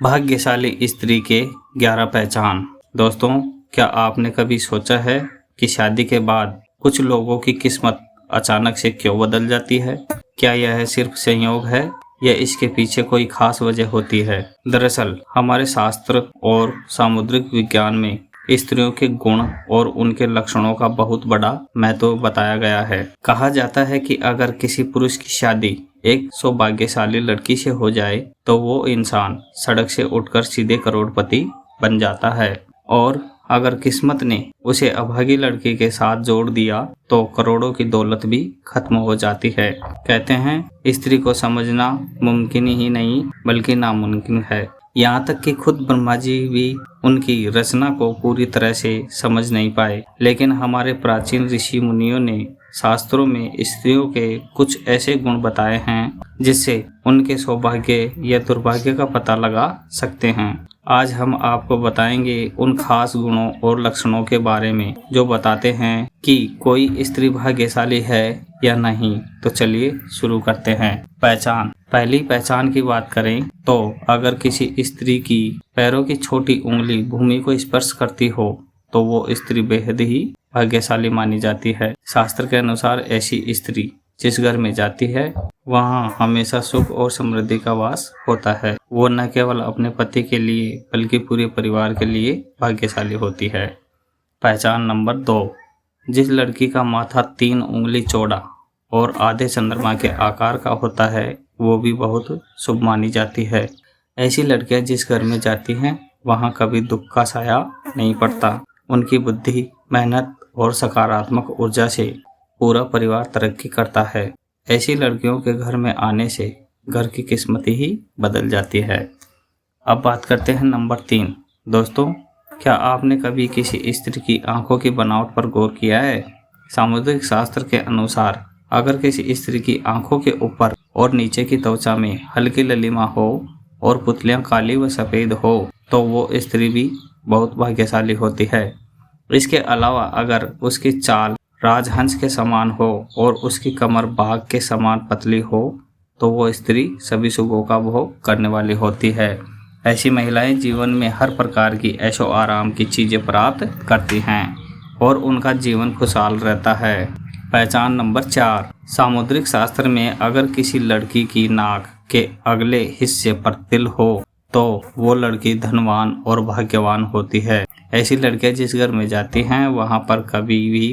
भाग्यशाली स्त्री के 11 पहचान। दोस्तों, क्या आपने कभी सोचा है कि शादी के बाद कुछ लोगों की किस्मत अचानक से क्यों बदल जाती है? क्या यह सिर्फ संयोग है या इसके पीछे कोई खास वजह होती है? दरअसल हमारे शास्त्र और सामुद्रिक विज्ञान में स्त्रियों के गुण और उनके लक्षणों का बहुत बड़ा महत्व बताया गया है। कहा जाता है कि अगर किसी पुरुष की शादी एक सौभाग्यशाली लड़की से हो जाए तो वो इंसान सड़क से उठकर सीधे करोड़पति बन जाता है, और अगर किस्मत ने उसे अभागी लड़की के साथ जोड़ दिया तो करोड़ों की दौलत भी खत्म हो जाती है। कहते हैं स्त्री को समझना मुमकिन ही नहीं बल्कि नामुमकिन है। यहाँ तक कि खुद ब्रह्मा जी भी उनकी रचना को पूरी तरह से समझ नहीं पाए। लेकिन हमारे प्राचीन ऋषि मुनियों ने शास्त्रों में स्त्रियों के कुछ ऐसे गुण बताए हैं जिससे उनके सौभाग्य या दुर्भाग्य का पता लगा सकते हैं। आज हम आपको बताएंगे उन खास गुणों और लक्षणों के बारे में जो बताते हैं कि कोई स्त्री भाग्यशाली है या नहीं। तो चलिए शुरू करते हैं। पहचान। पहली पहचान की बात करें तो अगर किसी स्त्री की पैरों की छोटी उंगली भूमि को स्पर्श करती हो तो वो स्त्री बेहद ही भाग्यशाली मानी जाती है। शास्त्र के अनुसार ऐसी स्त्री जिस घर में जाती है वहाँ हमेशा सुख और समृद्धि का वास होता है। वो न केवल अपने पति के लिए बल्कि पूरे परिवार के लिए भाग्यशाली होती है। पहचान नंबर 2। जिस लड़की का माथा 3 उंगली चौड़ा और आधे चंद्रमा के आकार का होता है वो भी बहुत शुभ मानी जाती है। ऐसी लड़कियां जिस घर में जाती हैं वहाँ कभी दुख का साया नहीं पड़ता। उनकी बुद्धि, मेहनत और सकारात्मक ऊर्जा से पूरा परिवार तरक्की करता है। ऐसी लड़कियों के घर में आने से घर की किस्मत ही बदल जाती है। अब बात करते हैं नंबर 3। दोस्तों, क्या आपने कभी किसी स्त्री की आंखों की बनावट पर गौर किया है? सामुद्रिक शास्त्र के अनुसार अगर किसी स्त्री की आंखों के ऊपर और नीचे की त्वचा में हल्की ललिमा हो और पुतलियां काली व सफ़ेद हो तो वो स्त्री भी बहुत भाग्यशाली होती है। इसके अलावा अगर उसकी चाल राजहंस के समान हो और उसकी कमर बाघ के समान पतली हो तो वो स्त्री सभी सुखों का भोग करने वाली होती है। ऐसी महिलाएं जीवन में हर प्रकार की ऐशो आराम की चीज़ें प्राप्त करती हैं और उनका जीवन खुशहाल रहता है। पहचान नंबर 4। सामुद्रिक शास्त्र में अगर किसी लड़की की नाक के अगले हिस्से पर तिल हो तो वो लड़की धनवान और भाग्यवान होती है। ऐसी लड़कियां जिस घर में जाती हैं वहां पर कभी भी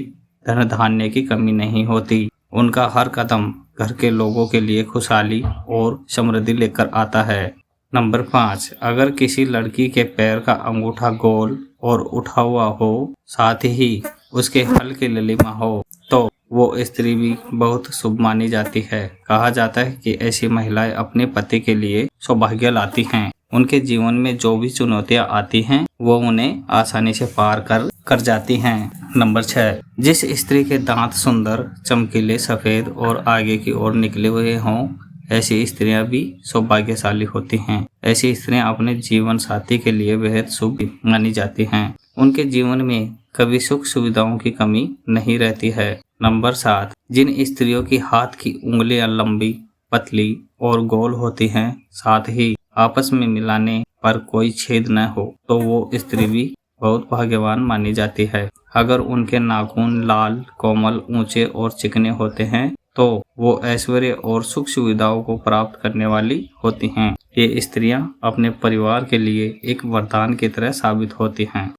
धन धान्य की कमी नहीं होती। उनका हर कदम घर के लोगों के लिए खुशहाली और समृद्धि लेकर आता है। नंबर 5। अगर किसी लड़की के पैर का अंगूठा गोल और उठा हुआ हो साथ ही उसके हल्के ललिमा हो तो वो स्त्री भी बहुत शुभ मानी जाती है। कहा जाता है कि ऐसी महिलाएं अपने पति के लिए सौभाग्य लाती हैं। उनके जीवन में जो भी चुनौतियां आती हैं वो उन्हें आसानी से पार कर जाती हैं। नंबर 6। जिस स्त्री के दांत सुंदर, चमकीले, सफ़ेद और आगे की ओर निकले हुए हों ऐसी स्त्रियां भी सौभाग्यशाली होती हैं। ऐसी स्त्रियां अपने जीवन साथी के लिए बेहद शुभ मानी जाती हैं। उनके जीवन में कभी सुख सुविधाओं की कमी नहीं रहती है। नंबर 7। जिन स्त्रियों की हाथ की उंगलियां लंबी, पतली और गोल होती हैं साथ ही आपस में मिलाने पर कोई छेद न हो तो वो स्त्री भी बहुत भाग्यवान मानी जाती है। अगर उनके नाखून लाल, कोमल, ऊंचे और चिकने होते हैं तो वो ऐश्वर्य और सुख सुविधाओं को प्राप्त करने वाली होती हैं। ये स्त्रियां अपने परिवार के लिए एक वरदान की तरह साबित होती हैं।